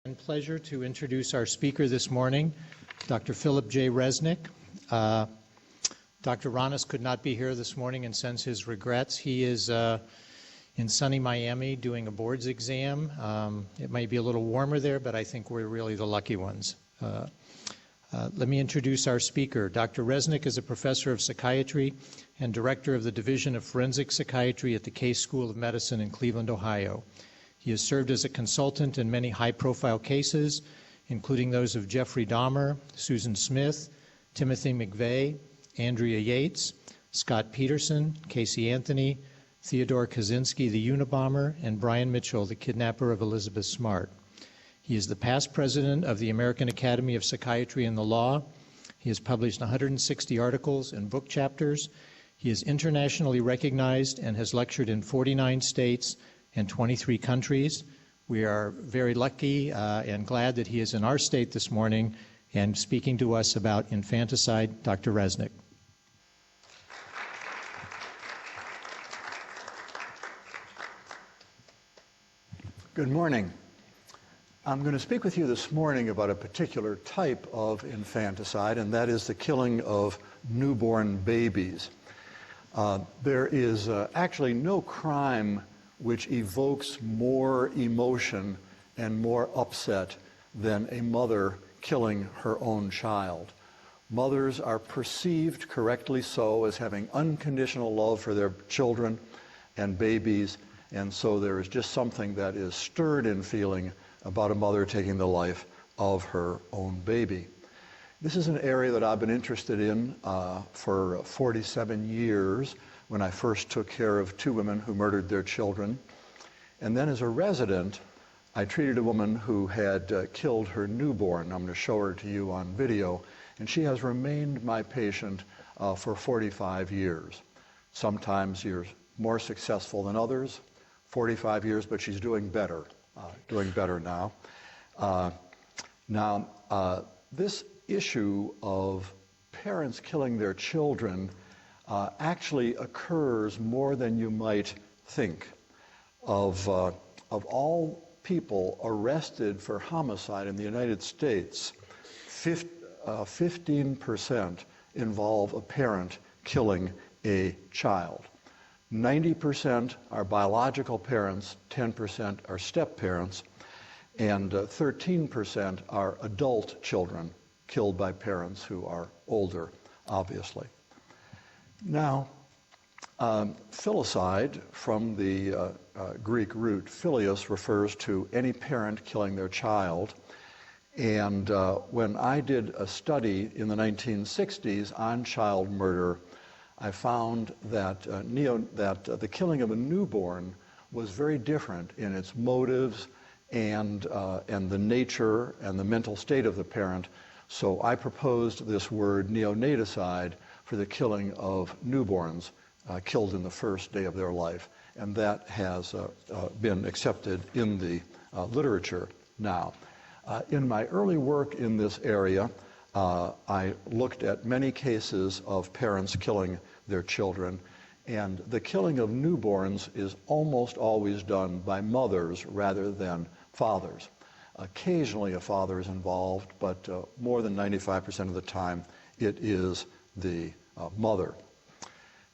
And pleasure to introduce our speaker this morning, Dr. Philip J. Resnick. Dr. Ronis could not be here this morning and sends his regrets. He is in sunny Miami doing a boards exam. It might be a little warmer there, but I think we're really the lucky ones. Let me introduce our speaker. Dr. Resnick is a professor of psychiatry and director of the Division of Forensic Psychiatry at the Case School of Medicine in Cleveland, Ohio. He has served as a consultant in many high-profile cases, including those of Jeffrey Dahmer, Susan Smith, Timothy McVeigh, Andrea Yates, Scott Peterson, Casey Anthony, Theodore Kaczynski, the Unabomber, and Brian Mitchell, the kidnapper of Elizabeth Smart. He is the past president of the American Academy of Psychiatry and the Law. He has published 160 articles and book chapters. He is internationally recognized and has lectured in 49 states and 23 countries. We are very lucky and glad that he is in our state this morning and speaking to us about infanticide. Dr. Resnick. Good morning. I'm going to speak with you this morning about a particular type of infanticide, and that is the killing of newborn babies. There is actually no crime which evokes more emotion and more upset than a mother killing her own child. Mothers are perceived, correctly so, as having unconditional love for their children and babies, and so there is just something that is stirred in feeling about a mother taking the life of her own baby. This is an area that I've been interested in for 47 years, when I first took care of two women who murdered their children. And then as a resident, I treated a woman who had killed her newborn. I'm going to show her to you on video. And she has remained my patient for 45 years. Sometimes you're more successful than others, 45 years, but she's doing better now. This issue of parents killing their children actually occurs more than you might think. Of all people arrested for homicide in the United States, 15% involve a parent killing a child. 90% are biological parents, 10% are step-parents, and 13% are adult children killed by parents who are older, obviously. Now, filicide, from the Greek root filius, refers to any parent killing their child. And when I did a study in the 1960s on child murder, I found that the killing of a newborn was very different in its motives and the nature and the mental state of the parent. So I proposed this word neonaticide for the killing of newborns killed in the first day of their life. And that has been accepted in the literature now. In my early work in this area, I looked at many cases of parents killing their children, and the killing of newborns is almost always done by mothers rather than fathers. Occasionally a father is involved, but more than 95% of the time it is the mother.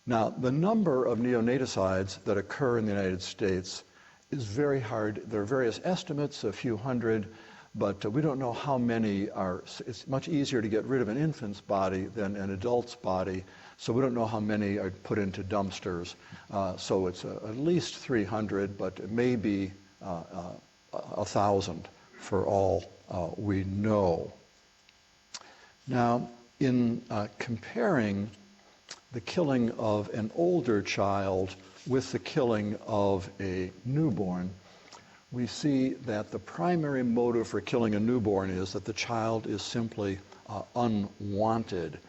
Now, the number of neonaticides that occur in the United States is very hard. There are various estimates, a few hundred, but we don't know how many are. It's much easier to get rid of an infant's body than an adult's body, so we don't know how many are put into dumpsters. So it's at least 300, but it may be 1,000 for all we know. Now, in comparing the killing of an older child with the killing of a newborn, we see that the primary motive for killing a newborn is that the child is simply unwanted.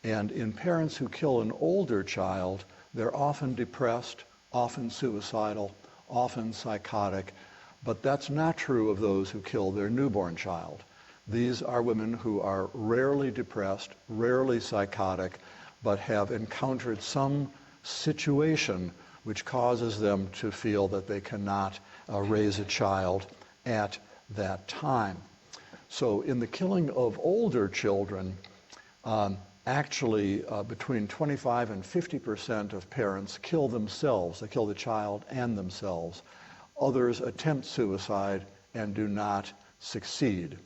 And in parents who kill an older child, they're often depressed, often suicidal, often psychotic, but that's not true of those who kill their newborn child. These are women who are rarely depressed, rarely psychotic, but have encountered some situation which causes them to feel that they cannot raise a child at that time. So in the killing of older children, actually between 25 and 50% of parents kill themselves. They kill the child and themselves. Others attempt suicide and do not succeed.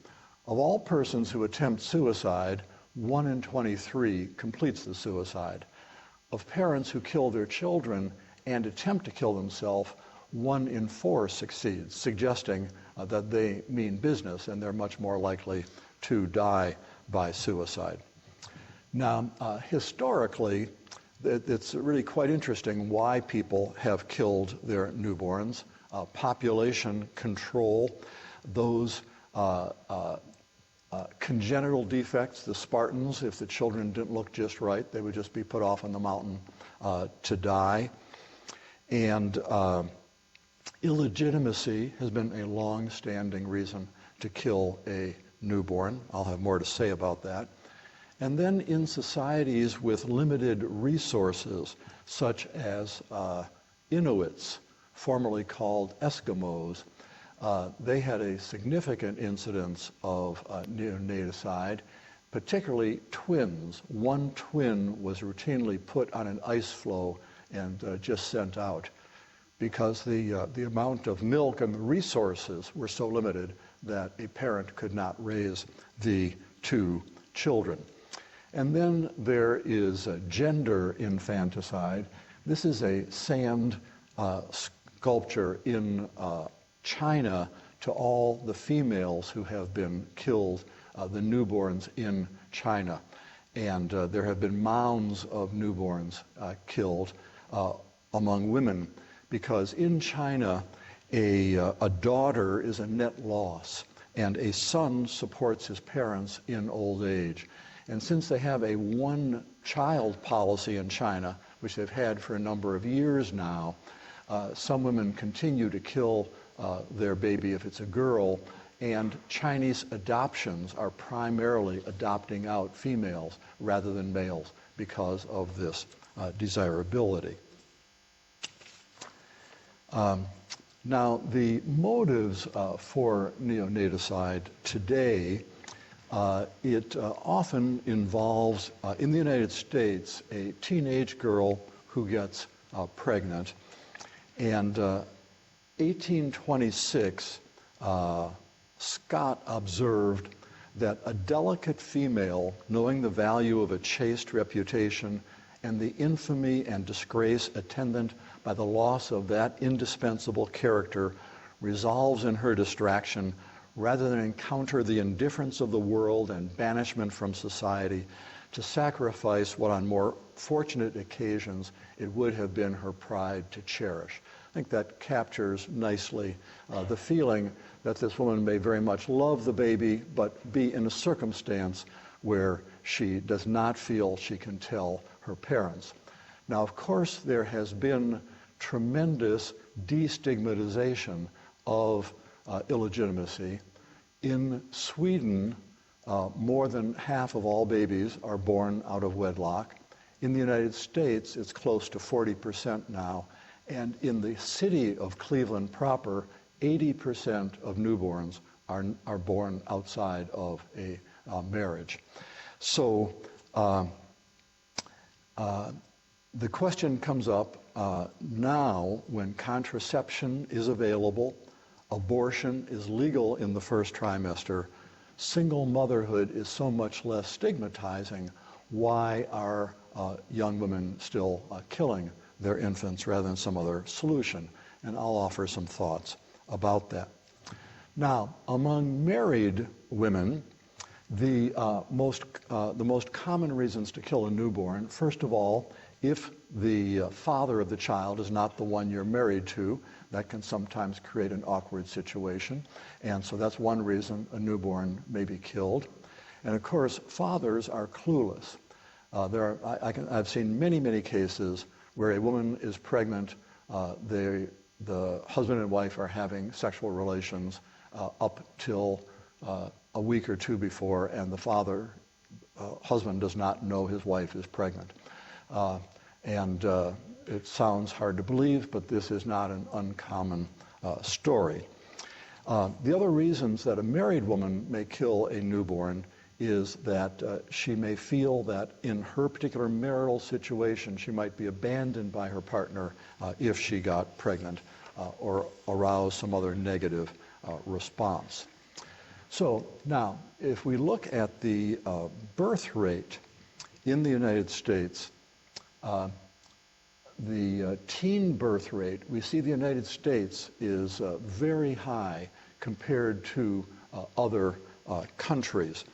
Of all persons who attempt suicide, 1 in 23 completes the suicide. Of parents who kill their children and attempt to kill themselves, 1 in 4 succeeds, suggesting that they mean business and they're much more likely to die by suicide. Now, historically, it's really quite interesting why people have killed their newborns. Population control, those congenital defects, the Spartans, if the children didn't look just right, they would just be put off on the mountain to die. And illegitimacy has been a long-standing reason to kill a newborn. I'll have more to say about that. And then in societies with limited resources, such as Inuits, formerly called Eskimos, they had a significant incidence of neonaticide, particularly twins. One twin was routinely put on an ice floe and just sent out because the amount of milk and the resources were so limited that a parent could not raise the 2 children. And then there is gender infanticide. This is a sand sculpture in China to all the females who have been killed, the newborns in China. And there have been mounds of newborns killed among women because in China, a daughter is a net loss and a son supports his parents in old age. And since they have a one-child policy in China, which they've had for a number of years now, some women continue to kill their baby if it's a girl, and Chinese adoptions are primarily adopting out females rather than males because of this desirability. Now, the motives for neonaticide today, it often involves, in the United States, a teenage girl who gets pregnant. And 1826, Scott observed that a delicate female, knowing the value of a chaste reputation and the infamy and disgrace attendant by the loss of that indispensable character, resolves in her distraction, rather than encounter the indifference of the world and banishment from society, to sacrifice what on more fortunate occasions it would have been her pride to cherish. I think that captures nicely the feeling that this woman may very much love the baby, but be in a circumstance where she does not feel she can tell her parents. Now, of course, there has been tremendous destigmatization of illegitimacy. In Sweden, more than half of all babies are born out of wedlock. In the United States, it's close to 40% now. And in the city of Cleveland proper, 80% of newborns are born outside of a marriage. So the question comes up now when contraception is available, abortion is legal in the first trimester, single motherhood is so much less stigmatizing, why are young women still killing their infants rather than some other solution? And I'll offer some thoughts about that. Now, among married women, the most common reasons to kill a newborn, first of all, if the father of the child is not the one you're married to, that can sometimes create an awkward situation. And so that's one reason a newborn may be killed. And of course, fathers are clueless. I've seen many, many cases where a woman is pregnant, the husband and wife are having sexual relations up till a week or two before, and the husband does not know his wife is pregnant. It sounds hard to believe, but this is not an uncommon story. The other reasons that a married woman may kill a newborn is that she may feel that in her particular marital situation she might be abandoned by her partner if she got pregnant or arouse some other negative response. So now, if we look at the birth rate in the United States, the teen birth rate, we see the United States is very high compared to other countries.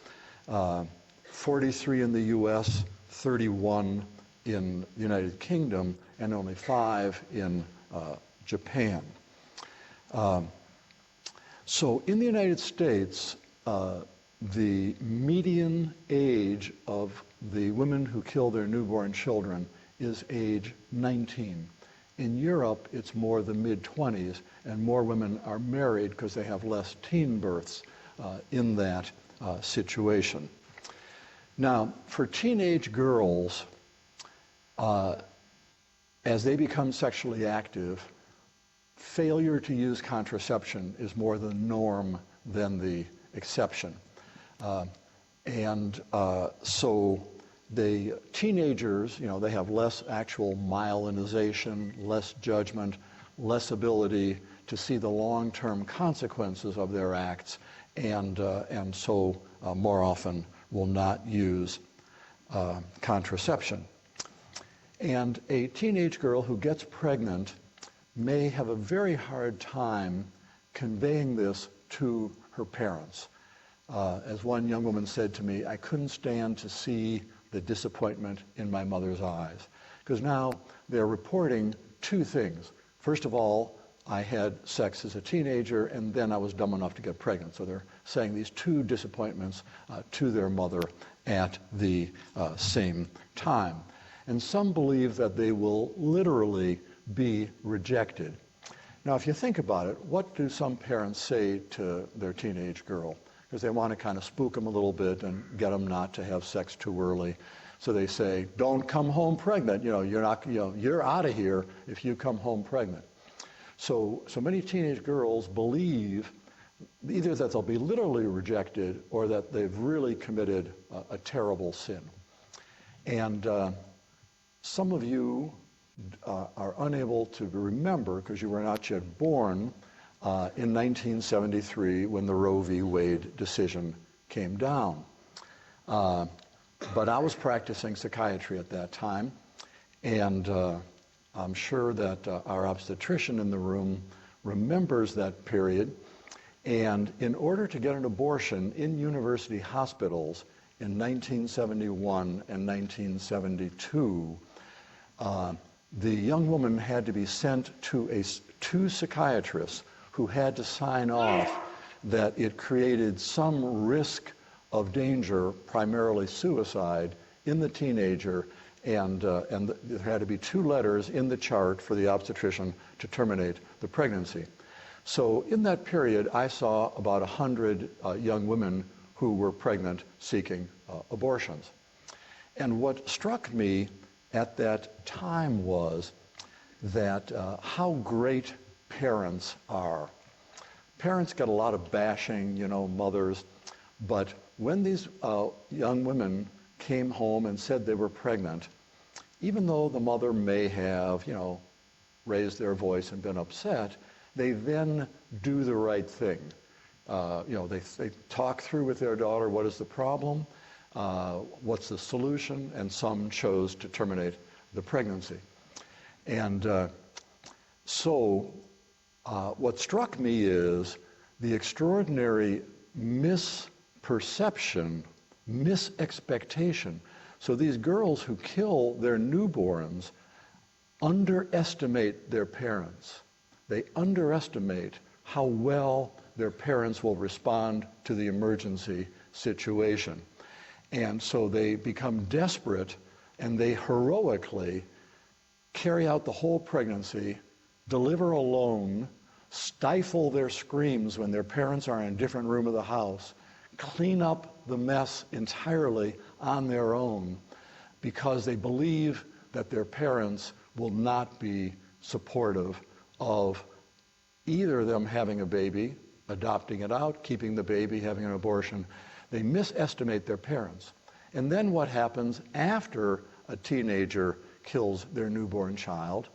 43 in the US, 31 in the United Kingdom, and only 5 in Japan. So in the United States, the median age of the women who kill their newborn children is age 19. In Europe, it's more the mid-20s, and more women are married because they have less teen births in that situation. Now, for teenage girls, as they become sexually active, failure to use contraception is more the norm than the exception. So the teenagers, they have less actual myelinization, less judgment, less ability to see the long-term consequences of their acts, and so more often will not use contraception. And a teenage girl who gets pregnant may have a very hard time conveying this to her parents. As one young woman said to me, I couldn't stand to see the disappointment in my mother's eyes. Because now they're reporting two things. First of all, I had sex as a teenager, and then I was dumb enough to get pregnant. So they're saying these two disappointments to their mother at the same time. And some believe that they will literally be rejected. Now, if you think about it, what do some parents say to their teenage girl? Because they want to kind of spook them a little bit and get them not to have sex too early. So they say, don't come home pregnant. You're not, you're out of here if you come home pregnant. So many teenage girls believe either that they'll be literally rejected or that they've really committed a terrible sin. And some of you are unable to remember, because you were not yet born, in 1973 when the Roe v. Wade decision came down. But I was practicing psychiatry at that time, and I'm sure that our obstetrician in the room remembers that period. And in order to get an abortion in university hospitals in 1971 and 1972, the young woman had to be sent to two psychiatrists who had to sign off that it created some risk of danger, primarily suicide, in the teenager, and there had to be 2 letters in the chart for the obstetrician to terminate the pregnancy. So in that period, I saw about 100 young women who were pregnant seeking abortions. And what struck me at that time was that how great parents are. Parents get a lot of bashing, mothers, but when these young women came home and said they were pregnant, even though the mother may have, raised their voice and been upset, they then do the right thing. They talk through with their daughter, what is the problem, what's the solution, and some chose to terminate the pregnancy. And so what struck me is the extraordinary misperception, misexpectation. So these girls who kill their newborns underestimate their parents. They underestimate how well their parents will respond to the emergency situation. And so they become desperate, and they heroically carry out the whole pregnancy, deliver alone, stifle their screams when their parents are in a different room of the house, clean up the mess entirely on their own, because they believe that their parents will not be supportive of either them having a baby, adopting it out, keeping the baby, having an abortion. They misestimate their parents. And then what happens after a teenager kills their newborn child?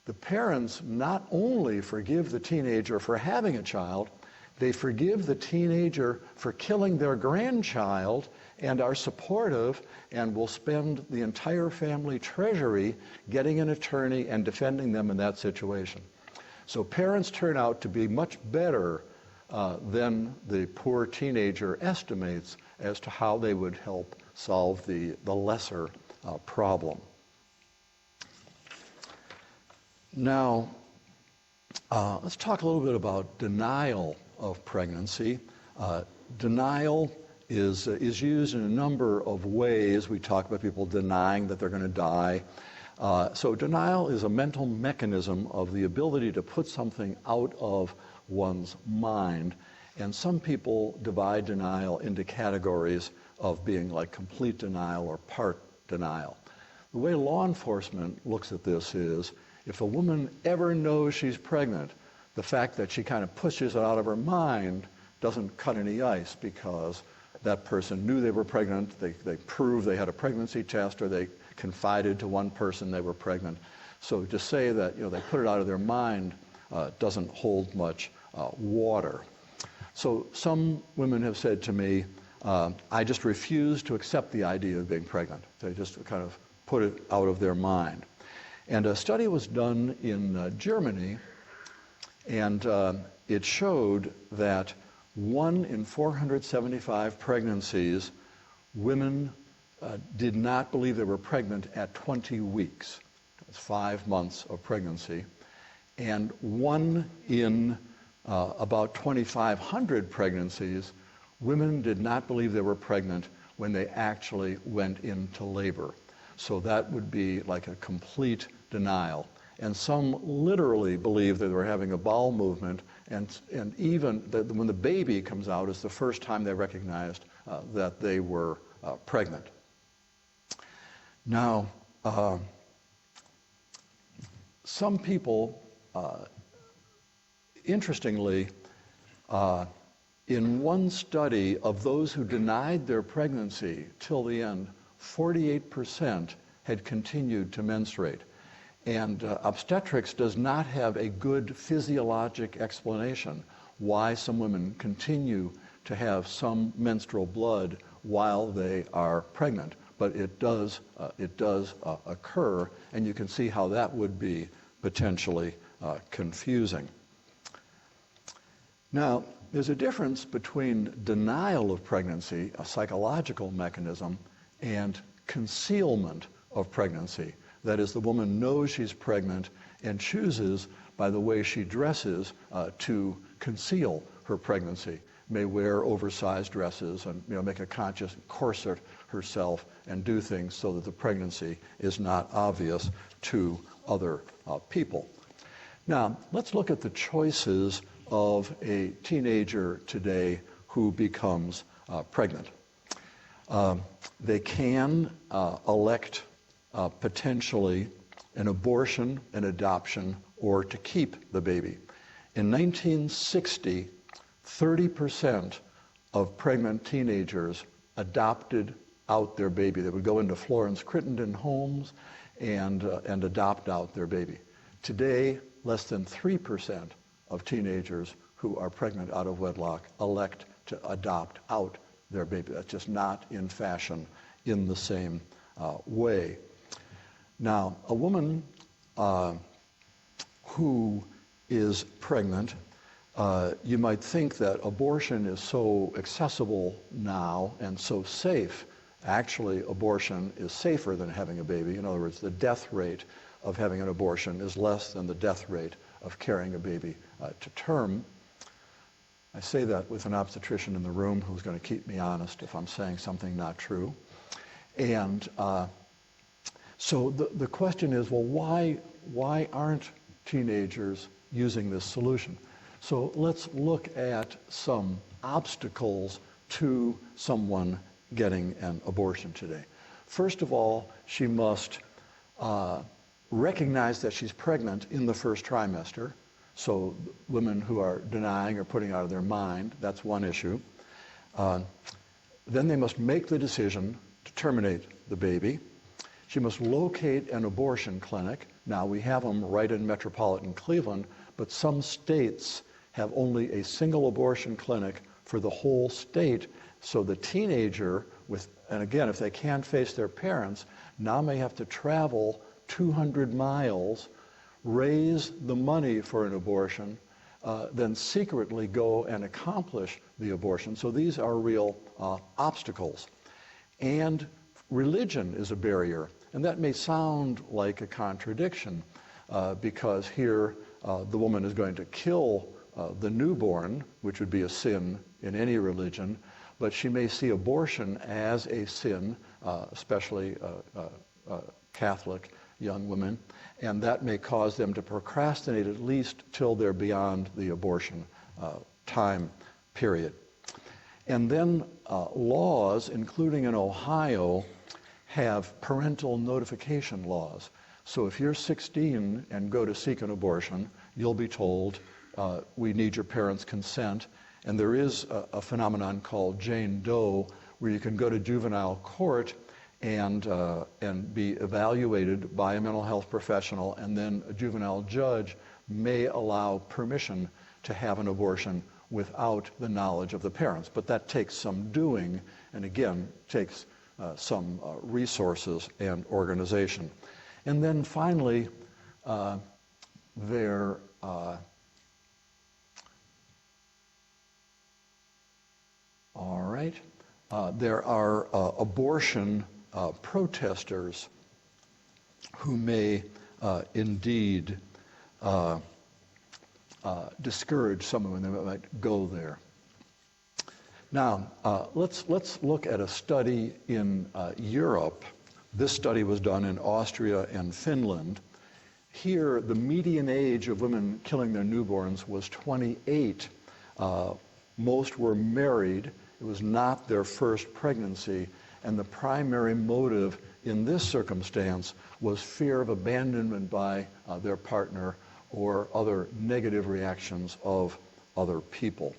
The parents not only forgive the teenager for having a child, they forgive the teenager for killing their grandchild and are supportive and will spend the entire family treasury getting an attorney and defending them in that situation. So parents turn out to be much better than the poor teenager estimates as to how they would help solve the lesser problem. Now, let's talk a little bit about denial of pregnancy. Denial is used in a number of ways. We talk about people denying that they're going to die. So denial is a mental mechanism of the ability to put something out of one's mind. And some people divide denial into categories of being like complete denial or part denial. The way law enforcement looks at this is, if a woman ever knows she's pregnant, the fact that she kind of pushes it out of her mind doesn't cut any ice, because that person knew they were pregnant, they proved they had a pregnancy test, or they confided to one person they were pregnant. So to say that they put it out of their mind doesn't hold much water. So some women have said to me, I just refuse to accept the idea of being pregnant. They just kind of put it out of their mind. And a study was done in Germany, and it showed that 1 in 475 pregnancies, women did not believe they were pregnant at 20 weeks. That's 5 months of pregnancy. And 1 in about 2,500 pregnancies, women did not believe they were pregnant when they actually went into labor. So that would be like a complete denial. And some literally believe that they were having a bowel movement, and even when the baby comes out is the first time they recognized that they were pregnant. Now, some people, interestingly, in one study of those who denied their pregnancy till the end, 48% had continued to menstruate. And obstetrics does not have a good physiologic explanation why some women continue to have some menstrual blood while they are pregnant. But it does occur, and you can see how that would be potentially confusing. Now, there's a difference between denial of pregnancy, a psychological mechanism, and concealment of pregnancy. That is, the woman knows she's pregnant and chooses, by the way she dresses, to conceal her pregnancy. May wear oversized dresses and make a conscious corset herself and do things so that the pregnancy is not obvious to other people. Now, let's look at the choices of a teenager today who becomes pregnant. They can elect potentially an abortion, an adoption, or to keep the baby. In 1960, 30% of pregnant teenagers adopted out their baby. They would go into Florence Crittenden homes and adopt out their baby. Today, less than 3% of teenagers who are pregnant out of wedlock elect to adopt out their baby. That's just not in fashion in the same way. Now, a woman who is pregnant, you might think that abortion is so accessible now and so safe. Actually, abortion is safer than having a baby. In other words, the death rate of having an abortion is less than the death rate of carrying a baby to term. I say that with an obstetrician in the room who's going to keep me honest if I'm saying something not true. And so the question is, well, why aren't teenagers using this solution? So let's look at some obstacles to someone getting an abortion today. First of all, she must recognize that she's pregnant in the first trimester. So women who are denying or putting out of their mind, that's one issue. Then they must make the decision to terminate the baby. She must locate an abortion clinic. Now, we have them right in metropolitan Cleveland, but some states have only a single abortion clinic for the whole state. So the teenager, and again, if they can't face their parents, now may have to travel 200 miles, raise the money for an abortion, then secretly go and accomplish the abortion. So these are real obstacles. And religion is a barrier. And that may sound like a contradiction because here the woman is going to kill the newborn, which would be a sin in any religion, but she may see abortion as a sin, especially Catholic young women, and that may cause them to procrastinate at least till they're beyond the abortion time period. And then laws, including in Ohio, have parental notification laws. So if you're 16 and go to seek an abortion, you'll be told, we need your parents' consent. And there is a phenomenon called Jane Doe, where you can go to juvenile court and be evaluated by a mental health professional, and then a juvenile judge may allow permission to have an abortion without the knowledge of the parents. But that takes some doing, and again, takes some resources and organization. And then finally, there are abortion protesters who may indeed discourage someone that might go there. Now, let's look at a study in Europe. This study was done in Austria and Finland. Here, the median age of women killing their newborns was 28. Most were married. It was not their first pregnancy, and the primary motive in this circumstance was fear of abandonment by their partner or other negative reactions of other people.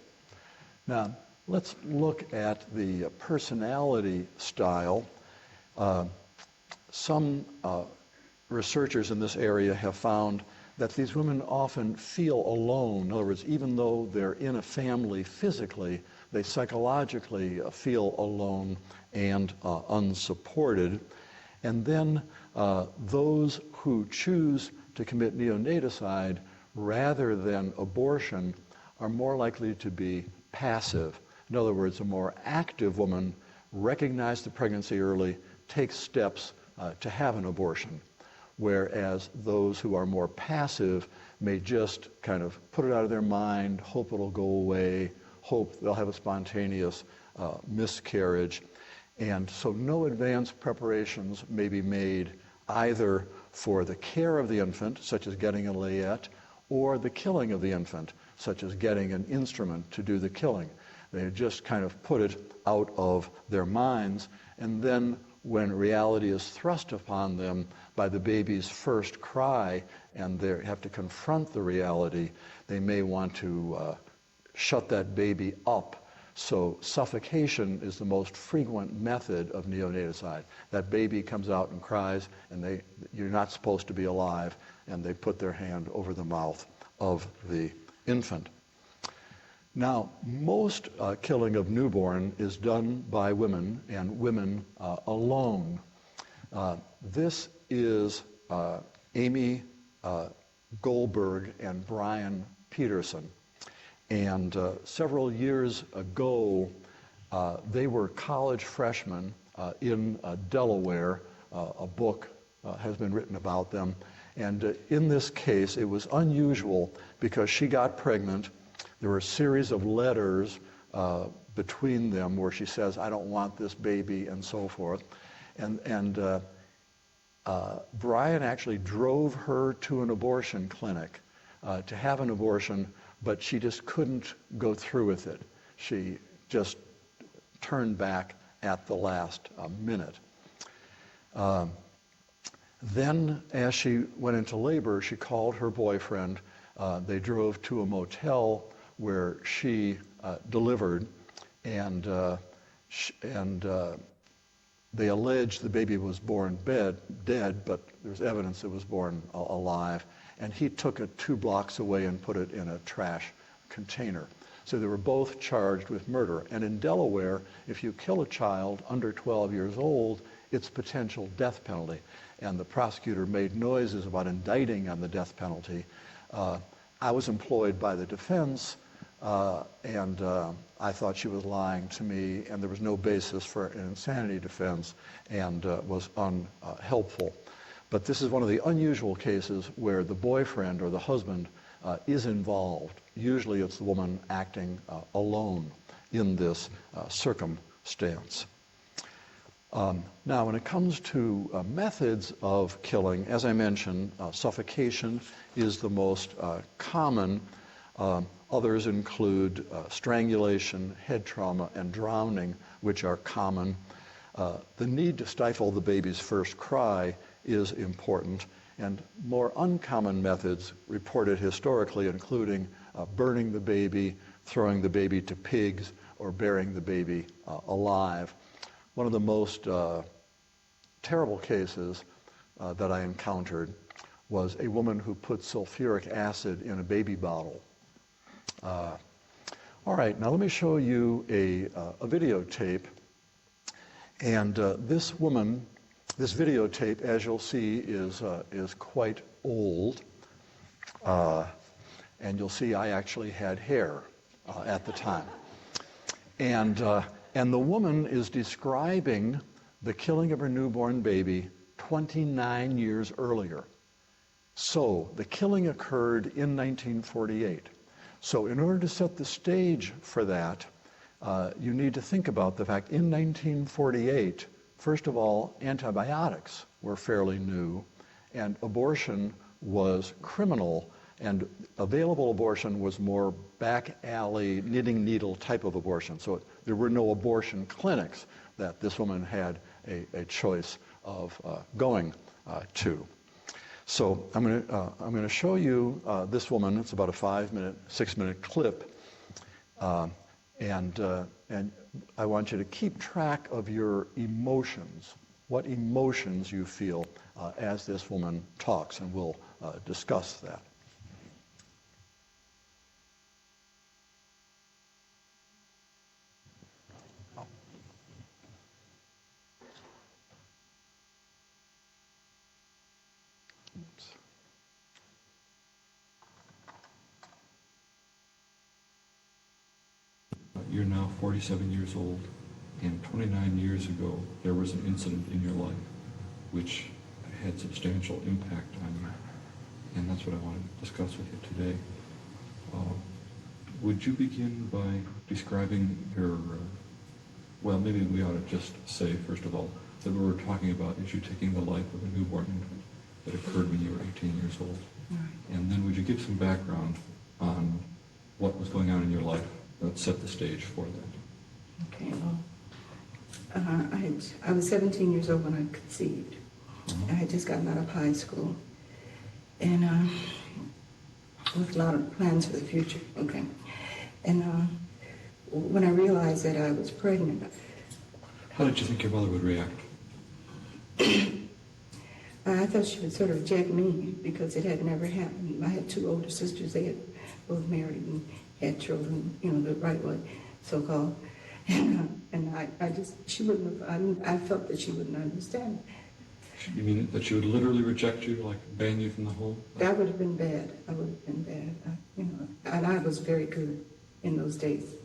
Now, let's look at the personality style. Some researchers in this area have found that these women often feel alone. In other words, even though they're in a family physically, they psychologically feel alone and unsupported. And then those who choose to commit neonaticide rather than abortion are more likely to be passive. In other words, a more active woman recognizes the pregnancy early, takes steps to have an abortion, whereas those who are more passive may just kind of put it out of their mind, hope it'll go away, hope they'll have a spontaneous miscarriage. And so no advanced preparations may be made either for the care of the infant, such as getting a layette, or the killing of the infant, such as getting an instrument to do the killing. They just kind of put it out of their minds, and then when reality is thrust upon them by the baby's first cry and they have to confront the reality, they may want to shut that baby up. So suffocation is the most frequent method of neonaticide. That baby comes out and cries, and you're not supposed to be alive, and they put their hand over the mouth of the infant. Now, most killing of newborn is done by women, and women alone. This is Amy Goldberg and Brian Peterson. And several years ago, they were college freshmen in Delaware. A book has been written about them. And in this case, it was unusual because she got pregnant. There were a series of letters between them where she says, I don't want this baby, and so forth. And Brian actually drove her to an abortion clinic to have an abortion, but she just couldn't go through with it. She just turned back at the last minute. Then, as she went into labor, she called her boyfriend They drove to a motel where she delivered, and they alleged the baby was born dead, but there's evidence it was born alive. And he took it 2 blocks away and put it in a trash container. So they were both charged with murder. And in Delaware, if you kill a child under 12 years old, it's potential death penalty. And the prosecutor made noises about indicting on the death penalty. I was employed by the defense, and I thought she was lying to me, and there was no basis for an insanity defense, and was unhelpful. But this is one of the unusual cases where the boyfriend or the husband is involved. Usually it's the woman acting alone in this circumstance. Now, when it comes to methods of killing, as I mentioned, suffocation is the most common. Others include strangulation, head trauma, and drowning, which are common. The need to stifle the baby's first cry is important, and more uncommon methods reported historically, including burning the baby, throwing the baby to pigs, or burying the baby alive. One of the most terrible cases that I encountered was a woman who put sulfuric acid in a baby bottle. All right, now let me show you a videotape. And this videotape, as you'll see, is quite old. And you'll see I actually had hair at the time. And the woman is describing the killing of her newborn baby 29 years earlier. So the killing occurred in 1948. So in order to set the stage for that, you need to think about the fact in 1948, first of all, antibiotics were fairly new, and abortion was criminal, and available abortion was more back alley, knitting needle type of abortion. So there were no abortion clinics that this woman had a choice of going to. So I'm going to show you this woman. It's about a 6-minute clip, and I want you to keep track of your emotions, what emotions you feel as this woman talks, and we'll discuss that. You're now 47 years old, and 29 years ago there was an incident in your life which had substantial impact on you, and that's what I want to discuss with you today. Would you begin by describing your, well, maybe we ought to just say, first of all, that what we're talking about is you taking the life of a newborn infant that occurred when you were 18 years old. Right. And then would you give some background on what was going on in your life that set the stage for that? Okay, well, I was 17 years old when I conceived. I had just gotten out of high school, and with a lot of plans for the future. Okay, and when I realized that I was pregnant, How did you think your mother would react? I thought she would sort of jack me because it had never happened. I had 2 older sisters. They had both married and had children, you know, the right way, so-called. And she wouldn't have, I felt that she wouldn't understand. You mean that she would literally reject you, like ban you from the home? That would have been bad. I would have been bad. And I was very good in those days.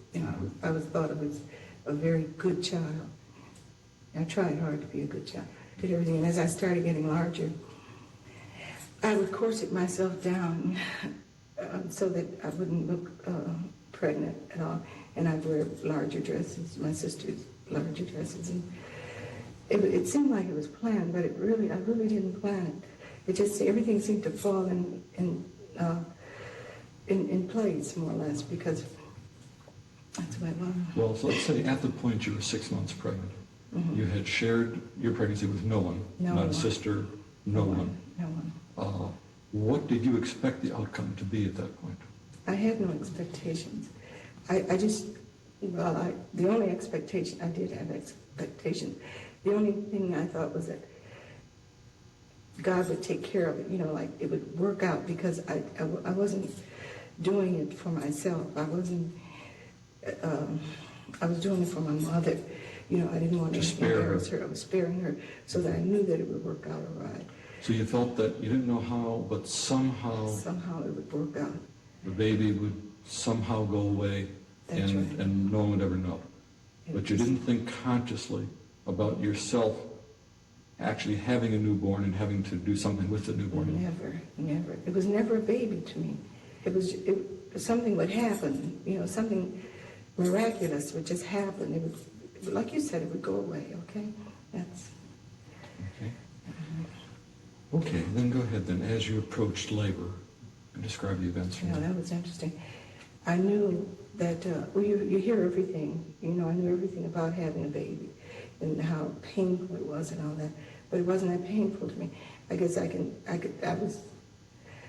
I was thought of as a very good child. I tried hard to be a good child. Did everything. And as I started getting larger, I would corset myself down so that I wouldn't look pregnant at all. And I'd wear larger dresses, my sister's larger dresses. And it seemed like it was planned, but I really didn't plan it. It just, everything seemed to fall in place, more or less, because that's what I wanted. Well, so let's say at the point you were 6 months pregnant, you had shared your pregnancy with no one, not a sister, no one. No one. What did you expect the outcome to be at that point? I had no expectations. I just, well, the only expectation, I did have expectations. The only thing I thought was that God would take care of it, you know, like it would work out, because I wasn't doing it for myself. I was doing it for my mother. You know, I didn't want to embarrass her. I was sparing her so that I knew that it would work out all right. So you felt that you didn't know how, but somehow it would work out. the baby would somehow go away, That's right. and no one would ever know. But you didn't think consciously about yourself actually having a newborn and having to do something with the newborn. Never. It was never a baby to me. Something would happen, you know, something miraculous would just happen. It would, like you said, it would go away, okay? That's... Okay. Okay, then go ahead then. As you approached labor, and describe the events from Yeah, there. that was interesting. I knew that, well, you hear everything, you know, I knew everything about having a baby and how painful it was and all that, but it wasn't that painful to me. I guess I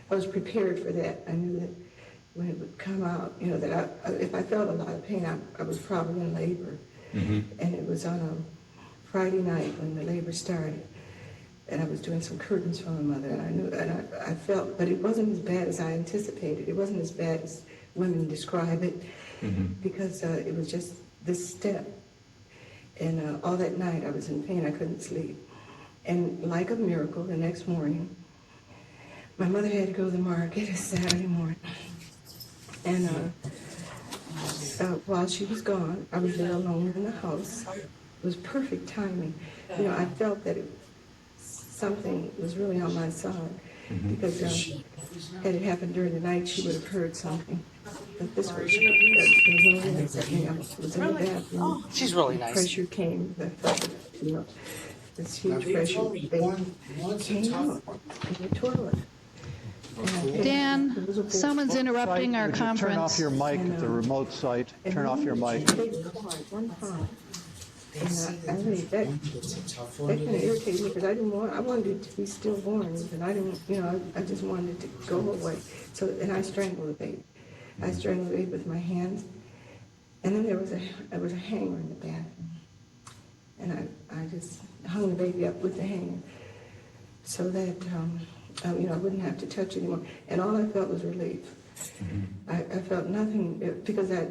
was prepared for that. I knew that when it would come out, you know, that if I felt a lot of pain, I was probably in labor. Mm-hmm. And it was on a Friday night when the labor started. And I was doing some curtains for my mother, and I knew, and I felt, but it wasn't as bad as I anticipated. It wasn't as bad as women describe it, because it was just this step. And all that night I was in pain, I couldn't sleep. And like a miracle, the next morning, my mother had to go to the market. It's Saturday morning. And while she was gone, I was there alone in the house. It was perfect timing. You know, I felt that something was really on my side, because had it happened during the night, she would have heard something. But this was, there was no one that set me up. It was in the bathroom. Oh, she's really nice. Pressure came, you know, this huge pressure came out in the toilet. Dan, someone's interrupting our Would you turn off conference. your mic at the remote site? Turn off your mic. One time. And I really, that kind of irritated me, because I wanted it to be stillborn, and I didn't, you know, I just wanted it to go away. So, and I strangled the baby. I strangled the baby with my hands, and then there was a hanger in the bathroom, and I just hung the baby up with the hanger, so that you know, I wouldn't have to touch it anymore. And all I felt was relief. I felt nothing, because I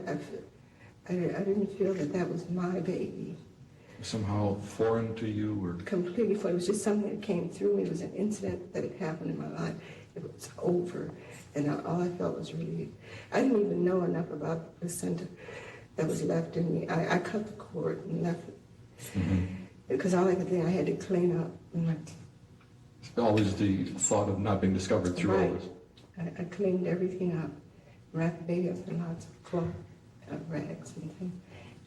didn't feel that was my baby. Somehow foreign to you, or Completely foreign. It was just something that came through me. It was an incident that had happened in my life. It was over, and all I felt was relief. I didn't even know enough about the placenta that was left in me. I cut the cord and left it, because all I could think, I had to clean up. always the thought of not being discovered through all this. I cleaned everything up, wrapped the baby up in lots of cloth, rags and things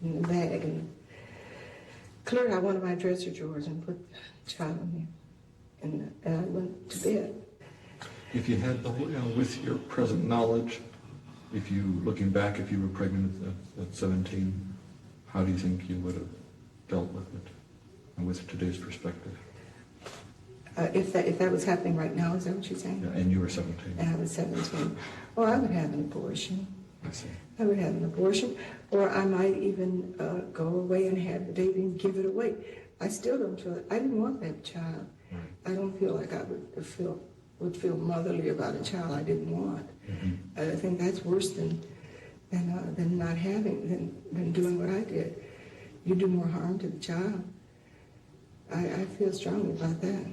in the bag, and cleared out one of my dresser drawers and put the child in there. And I went to bed. If you had, with your present knowledge, looking back, if you were pregnant at 17, how do you think you would have dealt with it, and with today's perspective? If that was happening right now, is that what you're saying? Yeah, and you were 17. And I was 17. Well, I would have an abortion. I see. I would have an abortion, or I might even go away and have the baby and give it away. I still don't feel it. I didn't want that child. Right. I don't feel like I would feel motherly about a child I didn't want. I think that's worse than not having, than doing what I did. You do more harm to the child. I feel strongly about that.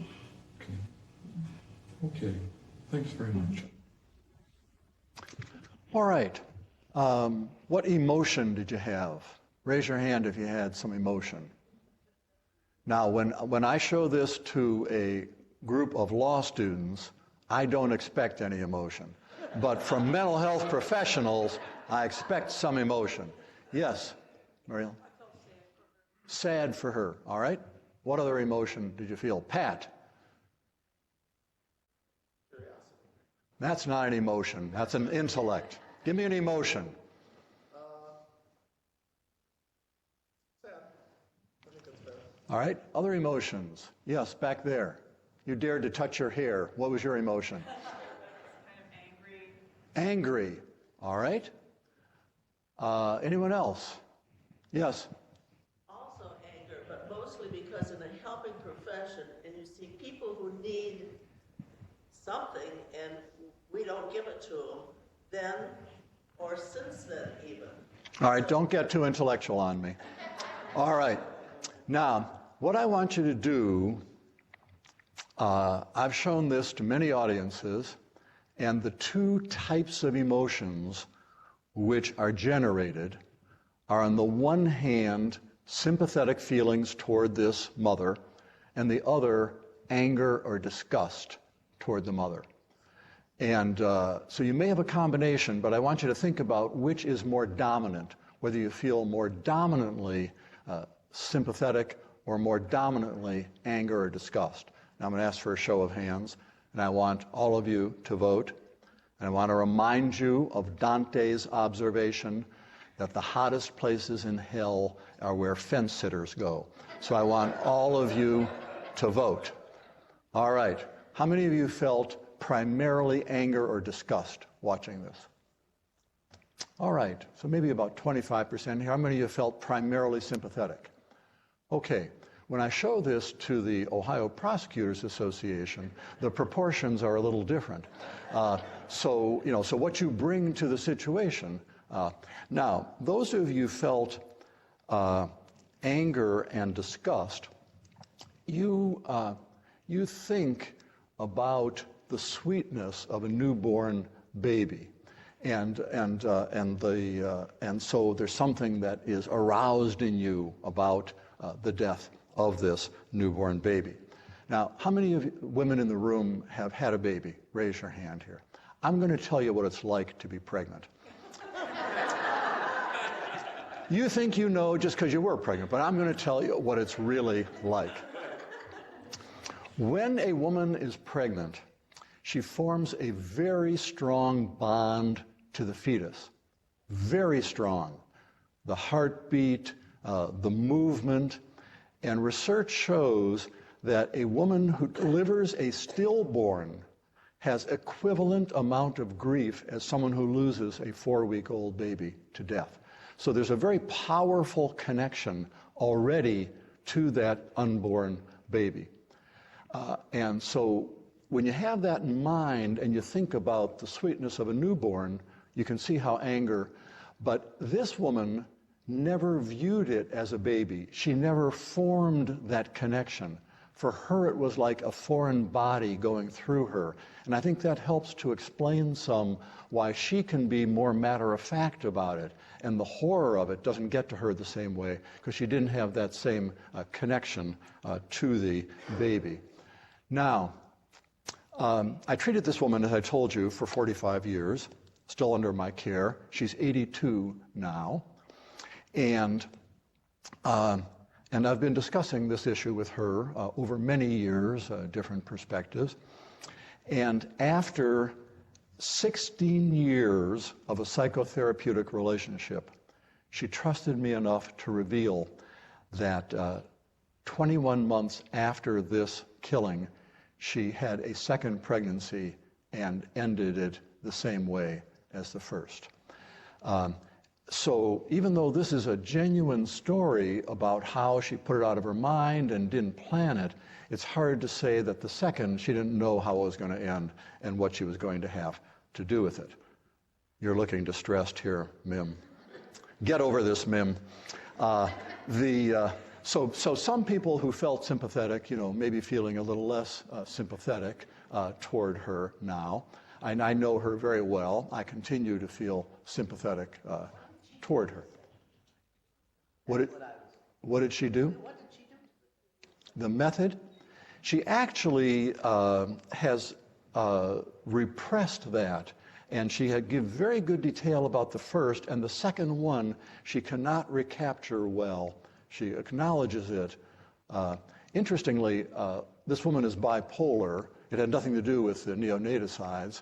Okay. Thanks very much. All right. What emotion did you have? Raise your hand if you had some emotion. Now, when I show this to a group of law students, I don't expect any emotion. But from mental health professionals, I expect some emotion. Yes, Mariel? Sad for her, all right? What other emotion did you feel? Pat? That's not an emotion. That's an intellect. Give me an emotion. Sad. I think that's fair. All right, other emotions. Yes, back there. You dared to touch your hair. What was your emotion? Angry. All right. Anyone else? Yes. Also anger, but mostly because in a helping profession, and you see people who need something and we don't give it to them, then, or since then even. All right, don't get too intellectual on me. All right. Now, what I want you to do, I've shown this to many audiences, and the two types of emotions which are generated are, on the one hand, sympathetic feelings toward this mother, and the other, anger or disgust toward the mother. And so you may have a combination, but I want you to think about which is more dominant, whether you feel more dominantly sympathetic or more dominantly anger or disgust. Now I'm going to ask for a show of hands, and I want all of you to vote. And I want to remind you of Dante's observation that the hottest places in hell are where fence sitters go. So I want all of you to vote. All right. How many of you felt primarily anger or disgust watching this? All right. So maybe about 25% here. How many of you felt primarily sympathetic? Okay. When I show this to the Ohio Prosecutors Association, the proportions are a little different. So what you bring to the situation. Now, those of you felt anger and disgust, you think about the sweetness of a newborn baby, and so there's something that is aroused in you about the death of this newborn baby. Now, how many of you women in the room have had a baby? Raise your hand here. I'm going to tell you what it's like to be pregnant. You think you know just because you were pregnant, but I'm going to tell you what it's really like. When a woman is pregnant, she forms a very strong bond to the fetus. Very strong. The heartbeat, the movement, and research shows that a woman who delivers a stillborn has equivalent amount of grief as someone who loses a 4-week-old baby to death. So there's a very powerful connection already to that unborn baby. And so when you have that in mind and you think about the sweetness of a newborn, you can see how anger, but this woman never viewed it as a baby. She never formed that connection. For her, it was like a foreign body going through her. And I think that helps to explain some why she can be more matter-of-fact about it. And the horror of it doesn't get to her the same way because she didn't have that same connection to the baby. Now, I treated this woman, as I told you, for 45 years, still under my care. She's 82 now. And I've been discussing this issue with her over many years, different perspectives. And after 16 years of a psychotherapeutic relationship, she trusted me enough to reveal that 21 months after this killing, she had a second pregnancy and ended it the same way as the first. So even though this is a genuine story about how she put it out of her mind and didn't plan it, it's hard to say that the second she didn't know how it was going to end and what she was going to have to do with it. You're looking distressed here, Mim. Get over this, Mim. So some people who felt sympathetic, maybe feeling a little less sympathetic toward her now. And I know her very well. I continue to feel sympathetic toward her. What did she do? What did she do? The method? She actually has repressed that, and she had given very good detail about the first, and the second one she cannot recapture well. She acknowledges it. Interestingly, this woman is bipolar. It had nothing to do with the neonaticides,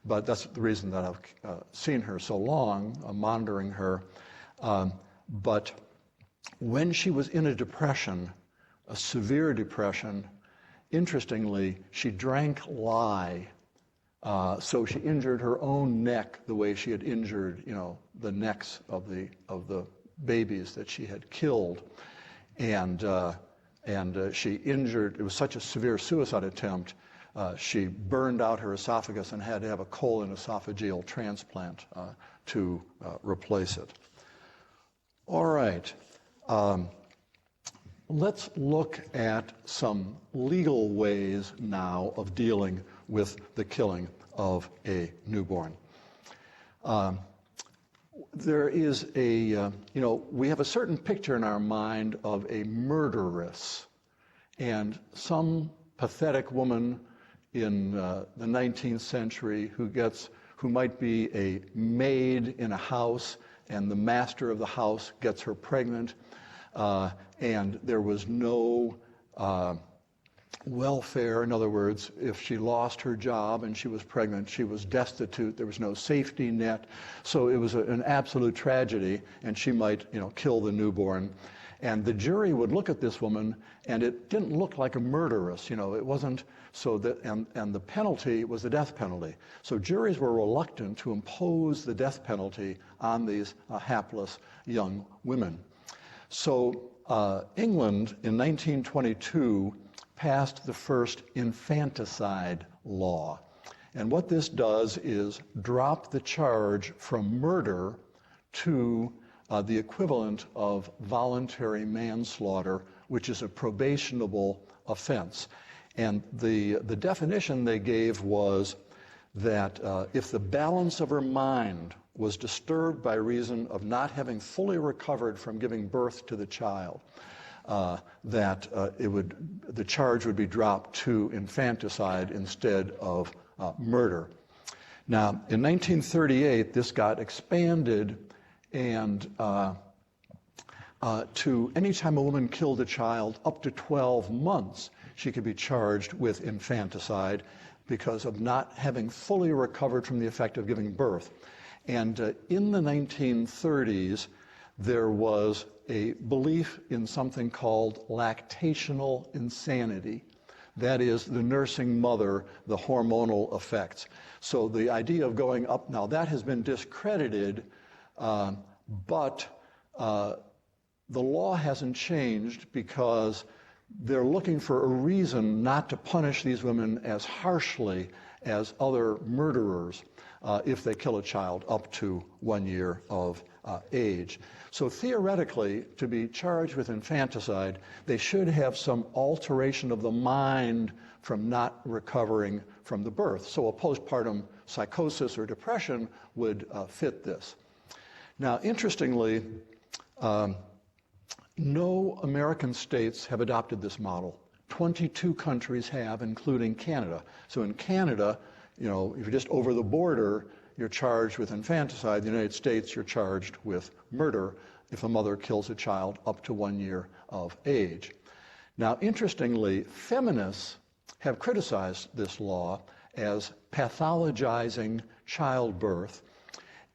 but that's the reason that I've seen her so long, monitoring her. But when she was in a depression, a severe depression, interestingly, she drank lye So she injured her own neck the way she had injured, the necks of the babies that she had killed, and she injured. It was such a severe suicide attempt. She burned out her esophagus and had to have a colon esophageal transplant to replace it. All right. Let's look at some legal ways now of dealing with the killing of a newborn. There is we have a certain picture in our mind of a murderess, and some pathetic woman in the 19th century who might be a maid in a house, and the master of the house gets her pregnant, and there was no welfare. In other words, if she lost her job and she was pregnant, she was destitute. There was no safety net. So it was an absolute tragedy, and she might, kill the newborn. And the jury would look at this woman, and it didn't look like a murderess. It wasn't so that, and the penalty was the death penalty. So juries were reluctant to impose the death penalty on these hapless young women. So England in 1922 passed the first infanticide law. And what this does is drop the charge from murder to the equivalent of voluntary manslaughter, which is a probationable offense. And the definition they gave was that if the balance of her mind was disturbed by reason of not having fully recovered from giving birth to the child, the charge would be dropped to infanticide instead of murder. Now, in 1938, this got expanded, and to any time a woman killed a child up to 12 months, she could be charged with infanticide because of not having fully recovered from the effect of giving birth. And in the 1930s, there was a belief in something called lactational insanity. That is, the nursing mother, the hormonal effects. So the idea of going up, now that has been discredited, but the law hasn't changed because they're looking for a reason not to punish these women as harshly as other murderers if they kill a child up to 1 year of age. So theoretically, to be charged with infanticide, they should have some alteration of the mind from not recovering from the birth. So a postpartum psychosis or depression would fit this. Now, interestingly, no American states have adopted this model. 22 countries have, including Canada. So in Canada, if you're just over the border, you're charged with infanticide. In the United States, you're charged with murder if a mother kills a child up to 1 year of age. Now, interestingly, feminists have criticized this law as pathologizing childbirth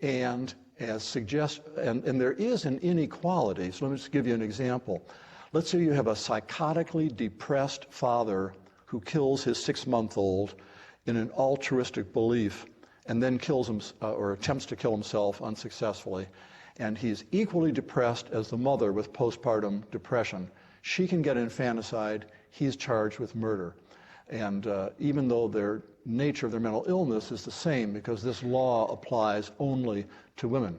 and and there is an inequality. So let me just give you an example. Let's say you have a psychotically depressed father who kills his 6-month-old in an altruistic belief and then kills him or attempts to kill himself unsuccessfully. And he's equally depressed as the mother with postpartum depression. She can get infanticide. He's charged with murder. And even though their nature of their mental illness is the same, because this law applies only to women.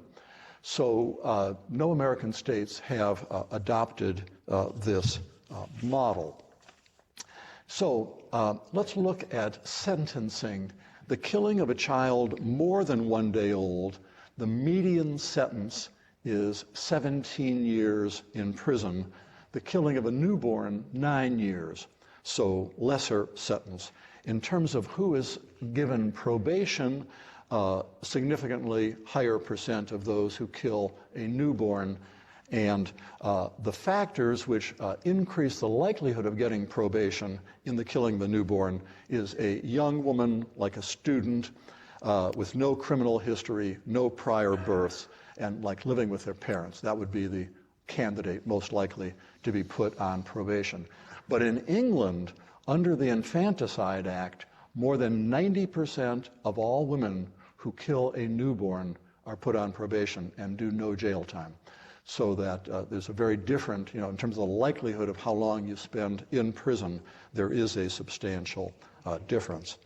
So no American states have adopted this model. So let's look at sentencing. The killing of a child more than 1 day old, the median sentence is 17 years in prison. The killing of a newborn, 9 years. So lesser sentence. In terms of who is given probation, significantly higher percent of those who kill a newborn. And the factors which increase the likelihood of getting probation in the killing of the newborn is a young woman, like a student, with no criminal history, no prior births, and like living with their parents. That would be the candidate most likely to be put on probation. But in England, under the Infanticide Act, More than 90% of all women who kill a newborn are put on probation and do no jail time. So that there's a very different, in terms of the likelihood of how long you spend in prison, there is a substantial difference.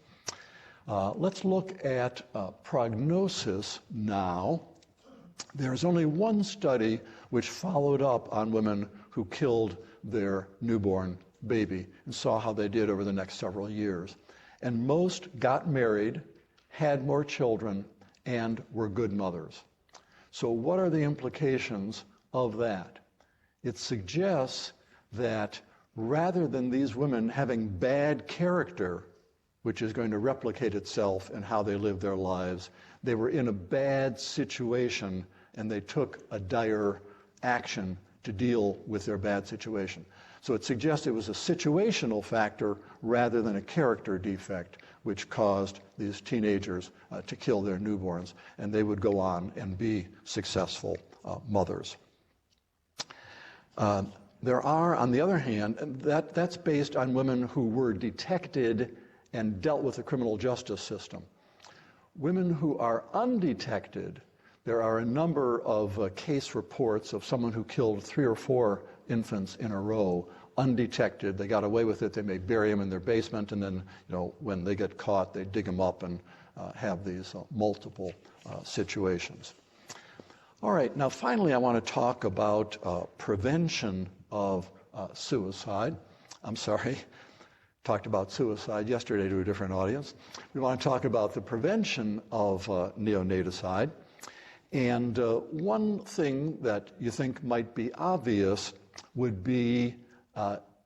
Let's look at prognosis now. There's only one study which followed up on women who killed their newborn baby and saw how they did over the next several years. And most got married, had more children, and were good mothers. So what are the implications of that? It suggests that rather than these women having bad character, which is going to replicate itself in how they live their lives, they were in a bad situation and they took a dire action to deal with their bad situation. So it suggests it was a situational factor rather than a character defect which caused these teenagers to kill their newborns, and they would go on and be successful mothers. There are, on the other hand, that's based on women who were detected and dealt with the criminal justice system. Women who are undetected, there are a number of case reports of someone who killed 3 or 4 infants in a row, undetected. They got away with it. They may bury them in their basement, and then, when they get caught, they dig them up and have these multiple situations. All right, now finally I want to talk about prevention of suicide. I'm sorry, talked about suicide yesterday to a different audience. We want to talk about the prevention of neonaticide. And one thing that you think might be obvious would be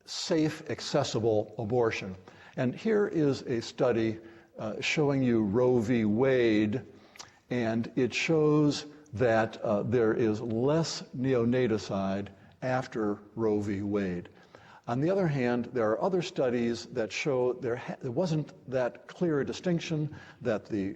safe, accessible abortion. And here is a study showing you Roe v. Wade, and it shows that there is less neonaticide after Roe v. Wade. On the other hand, there are other studies that show there wasn't that clear a distinction, that the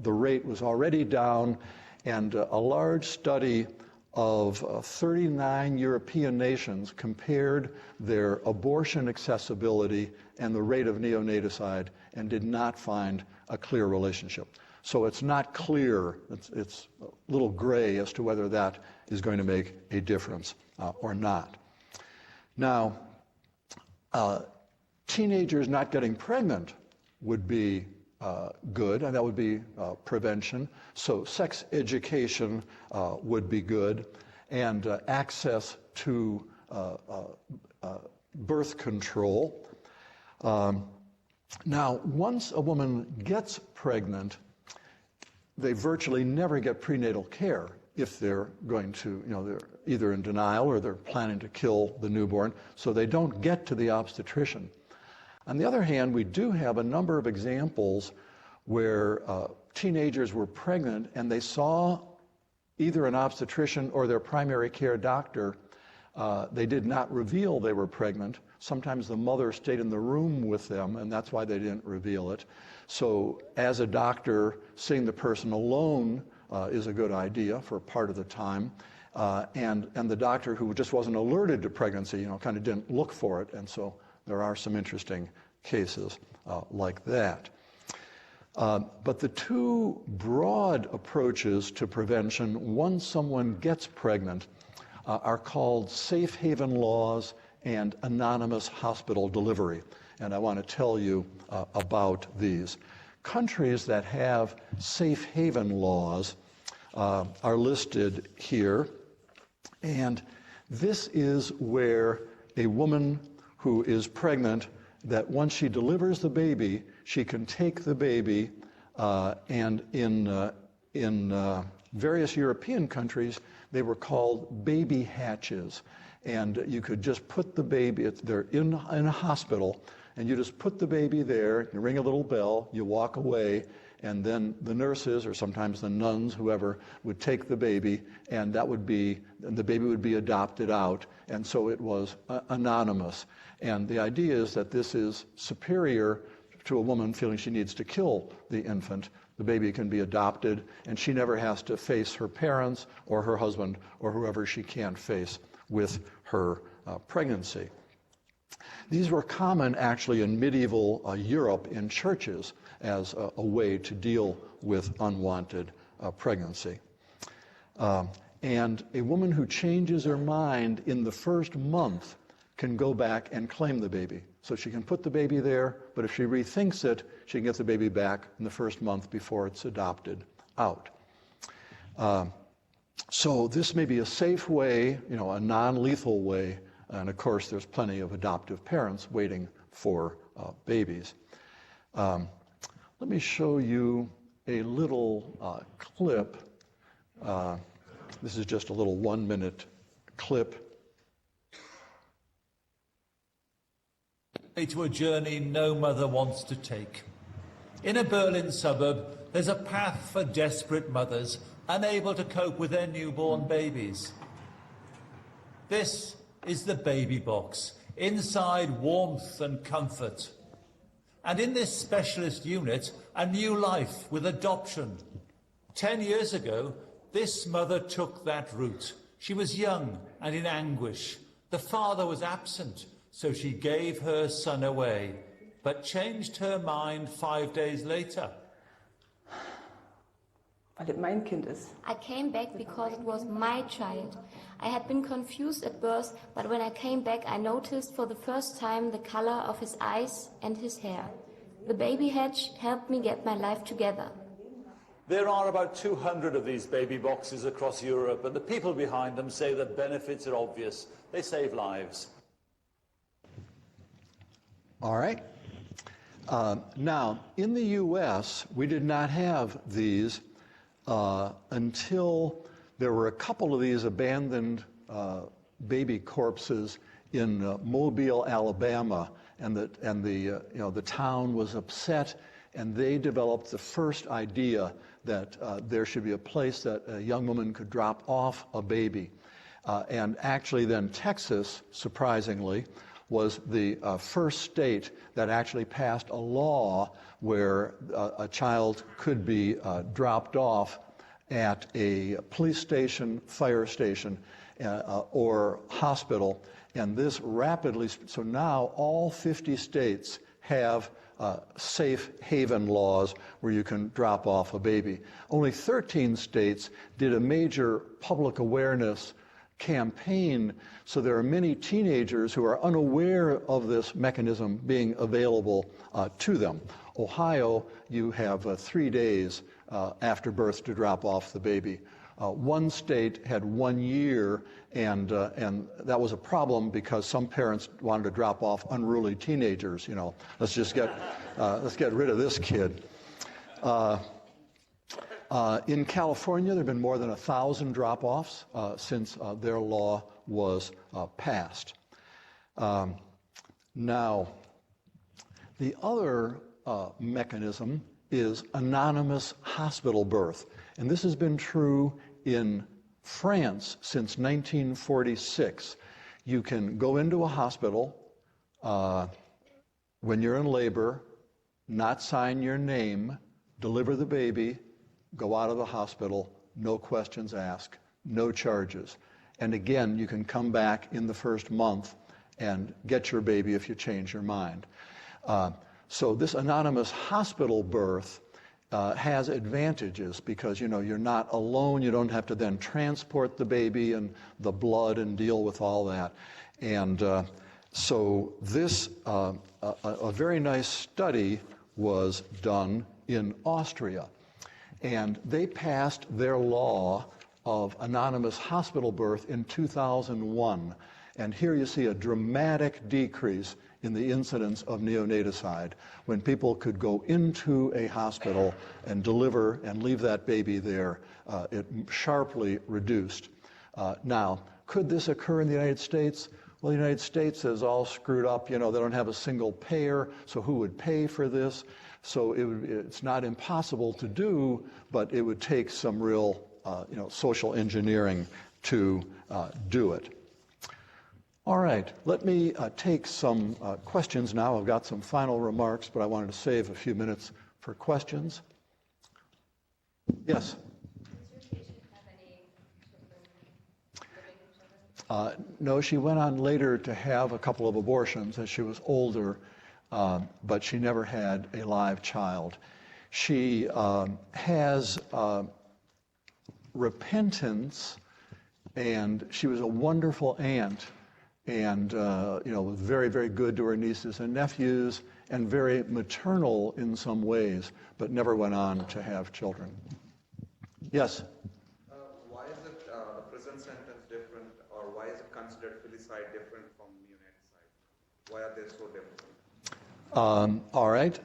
rate was already down, and a large study of 39 European nations compared their abortion accessibility and the rate of neonaticide and did not find a clear relationship. So it's not clear, it's a little gray as to whether that is going to make a difference or not. Now, teenagers not getting pregnant would be good, and that would be prevention. So sex education would be good, and access to birth control. Now, once a woman gets pregnant, they virtually never get prenatal care if they're going to, they're either in denial or they're planning to kill the newborn, so they don't get to the obstetrician. On the other hand, we do have a number of examples where teenagers were pregnant and they saw either an obstetrician or their primary care doctor. They did not reveal they were pregnant. Sometimes the mother stayed in the room with them, and that's why they didn't reveal it. So as a doctor, seeing the person alone is a good idea for part of the time. And the doctor who just wasn't alerted to pregnancy, kind of didn't look for it. And so there are some interesting cases like that. But the two broad approaches to prevention, once someone gets pregnant, are called safe haven laws and anonymous hospital delivery. And I want to tell you about these. Countries that have safe haven laws are listed here. And this is where a woman who is pregnant, that once she delivers the baby, she can take the baby, and in various European countries, they were called baby hatches. And you could just put the baby, they're in a hospital, and you just put the baby there, you ring a little bell, you walk away, and then the nurses, or sometimes the nuns, whoever, would take the baby, and the baby would be adopted out, and so it was anonymous. And the idea is that this is superior to a woman feeling she needs to kill the infant. The baby can be adopted, and she never has to face her parents or her husband or whoever she can't face with her pregnancy. These were common actually in medieval Europe in churches as a way to deal with unwanted pregnancy. And a woman who changes her mind in the first month can go back and claim the baby. So she can put the baby there, but if she rethinks it, she can get the baby back in the first month before it's adopted out. So this may be a safe way, a non-lethal way, and of course there's plenty of adoptive parents waiting for babies. Let me show you a little clip. This is just a little 1-minute clip. To a journey no mother wants to take. In a Berlin suburb, there's a path for desperate mothers unable to cope with their newborn babies. This is the baby box. Inside, warmth and comfort. And in this specialist unit, a new life with adoption. 10 years ago, this mother took that route. She was young and in anguish. The father was absent, so she gave her son away, but changed her mind 5 days later. Weil es mein Kind ist. I came back because it was my child. I had been confused at birth, but when I came back, I noticed for the first time the color of his eyes and his hair. The baby hatch helped me get my life together. There are about 200 of these baby boxes across Europe, and the people behind them say the benefits are obvious. They save lives. All right. Now, in the U.S., we did not have these until there were a couple of these abandoned baby corpses in Mobile, Alabama, and the town was upset, and they developed the first idea that there should be a place that a young woman could drop off a baby. And actually then Texas, surprisingly, was the first state that actually passed a law where a child could be dropped off at a police station, fire station, or hospital. And this rapidly, so now all 50 states have safe haven laws where you can drop off a baby. Only 13 states did a major public awareness campaign, so there are many teenagers who are unaware of this mechanism being available to them. Ohio, you have 3 days after birth to drop off the baby. One state had 1 year, and that was a problem because some parents wanted to drop off unruly teenagers. Let's get rid of this kid. In California, there have been more than 1,000 drop-offs since their law was passed. Now, the other mechanism is anonymous hospital birth. And this has been true in France since 1946. You can go into a hospital when you're in labor, not sign your name, deliver the baby, go out of the hospital, no questions asked, no charges. And again, you can come back in the first month and get your baby if you change your mind. So this anonymous hospital birth has advantages because, you're not alone. You don't have to then transport the baby and the blood and deal with all that. And so this, a very nice study was done in Austria. And they passed their law of anonymous hospital birth in 2001. And here you see a dramatic decrease in the incidence of neonaticide when people could go into a hospital and deliver and leave that baby there. It sharply reduced. Now, could this occur in the United States? Well, the United States is all screwed up. They don't have a single payer, so who would pay for this? So it's not impossible to do, but it would take some real, social engineering to do it. All right, let me take some questions now. I've got some final remarks, but I wanted to save a few minutes for questions. Yes? Does your patient have any children living with each No, she went on later to have a couple of abortions as she was older, but she never had a live child. She has repentance, and she was a wonderful aunt, and was very, very good to her nieces and nephews, and very maternal in some ways, but never went on to have children. Yes? Why is it the prison sentence different, or why is it considered filicide different from neonaticide? Why are they so different? All right.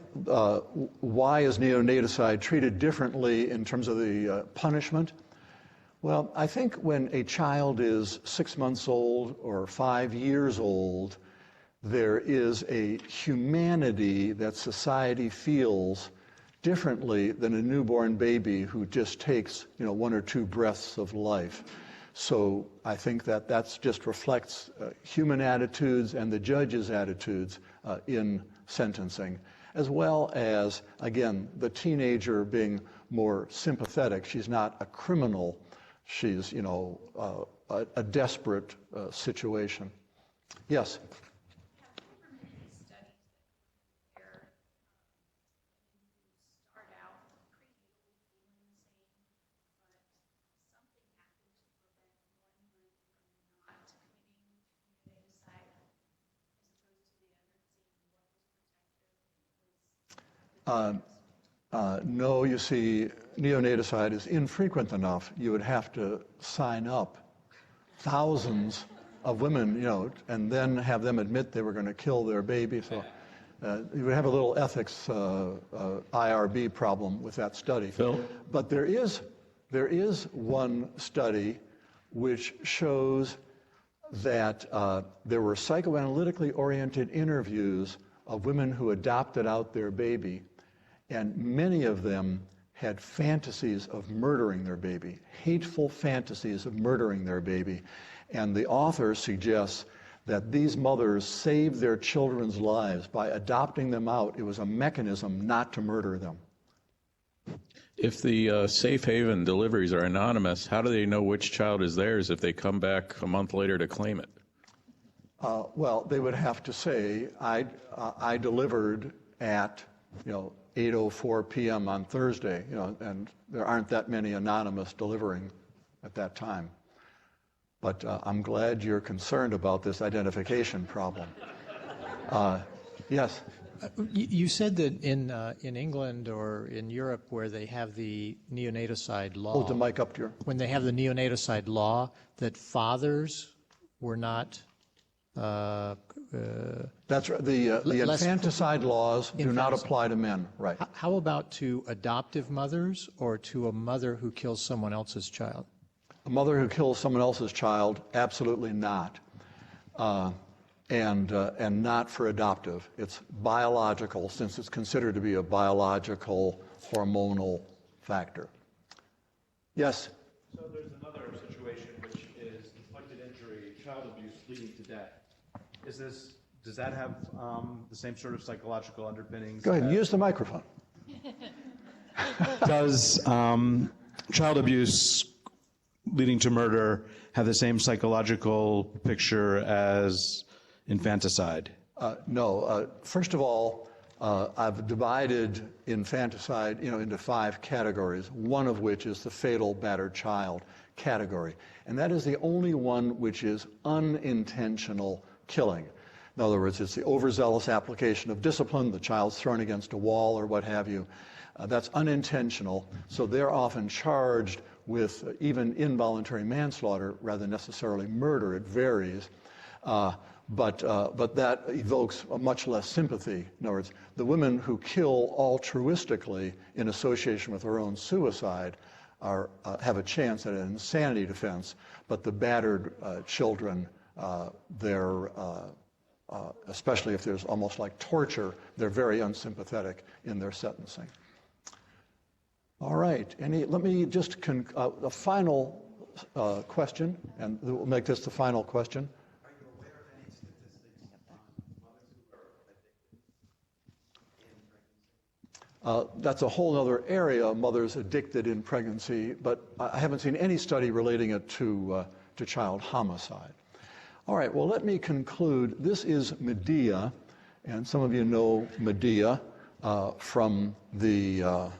Why is neonaticide treated differently in terms of the punishment? Well, I think when a child is 6 months old or 5 years old, there is a humanity that society feels differently than a newborn baby who just takes, 1 or 2 breaths of life. So I think that that's just reflects human attitudes and the judge's attitudes in sentencing, as well as, again, the teenager being more sympathetic. She's not a criminal. She's, a desperate situation. Yes? No, you see, neonaticide is infrequent enough. You would have to sign up thousands of women, and then have them admit they were going to kill their baby. So you would have a little ethics IRB problem with that study. Phil? But there is one study which shows that there were psychoanalytically oriented interviews of women who adopted out their baby, and many of them had fantasies of murdering their baby, hateful fantasies of murdering their baby. And the author suggests that these mothers saved their children's lives by adopting them out. It was a mechanism not to murder them. If the safe haven deliveries are anonymous, how do they know which child is theirs if they come back a month later to claim it? Well, they would have to say, I delivered at, 8:04 p.m. on Thursday, and there aren't that many anonymous delivering at that time. But I'm glad you're concerned about this identification problem. Yes? You said that in England or in Europe where they have the neonaticide law. Hold the mic up to your... When they have the neonaticide law, that fathers were not... That's right. The infanticide laws do not apply to men, right? How about to adoptive mothers or to a mother who kills someone else's child? A mother who kills someone else's child, absolutely not. And not for adoptive. It's biological, since it's considered to be a biological hormonal factor. Yes? So there's another situation which is inflicted injury, child abuse leading to death. Does that have the same sort of psychological underpinnings? Go ahead, use the microphone. Does child abuse leading to murder have the same psychological picture as infanticide? No. First of all, I've divided infanticide, into 5 categories, one of which is the fatal battered child category. And that is the only one which is unintentional killing. In other words, it's the overzealous application of discipline, the child's thrown against a wall or what have you. That's unintentional, so they're often charged with even involuntary manslaughter rather than necessarily murder. It varies. But that evokes much less sympathy. In other words, the women who kill altruistically in association with their own suicide have a chance at an insanity defense, but the battered children, especially if there's almost like torture, they're very unsympathetic in their sentencing. All right, let me just, a final question, and we'll make this the final question. Are you aware of any statistics on mothers who are addicted in pregnancy? That's a whole other area, mothers addicted in pregnancy, but I haven't seen any study relating it to child homicide. All right, well, let me conclude. This is Medea, and some of you know Medea from the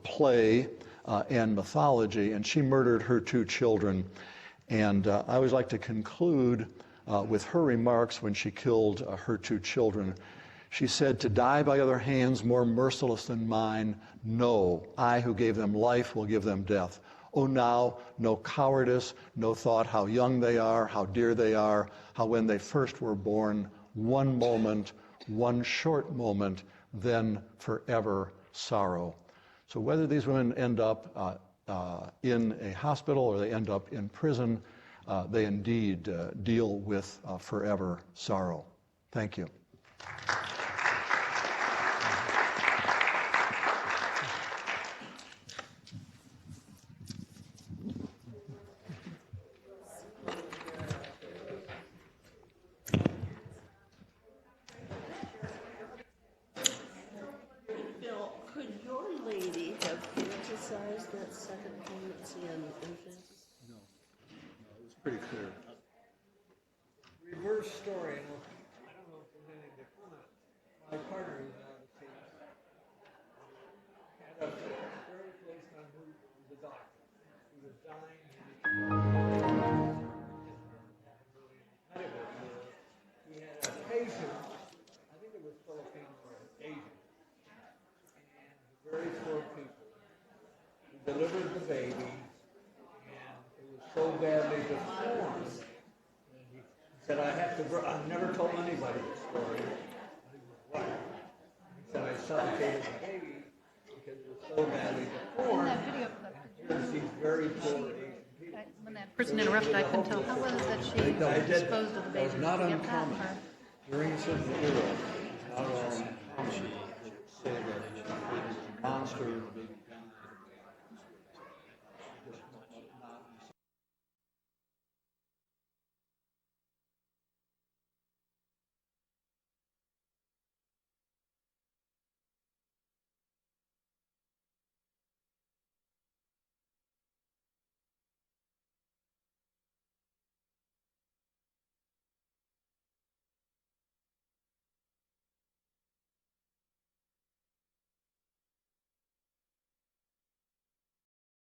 play and mythology, and she murdered her 2 children. And I always like to conclude with her remarks when she killed her 2 children. She said, "To die by other hands more merciless than mine, no, I who gave them life will give them death. Oh, now, no cowardice, no thought how young they are, how dear they are, how when they first were born, one moment, one short moment, then forever sorrow." So whether these women end up in a hospital or they end up in prison, they indeed deal with forever sorrow. Thank you. Bill, could your lady have fantasized that second pregnancy and infant? No, it was pretty clear. Reverse story. I don't know if there's anything to comment. My partner is out of state. Had a very close time with the doctor. He was dying. He had a patient, I think it was Filipino or Asian, and very poor people. He delivered the baby, and it was so badly deformed. Said, I've never told anybody this story. What? He said, I suffocated the baby because it was so badly deformed. That video clip. Here's these very poor Asian people. When that person interrupted, I couldn't tell. How was it that she disposed of the baby? That was not Did you get that, uncommon. or- During a certain era,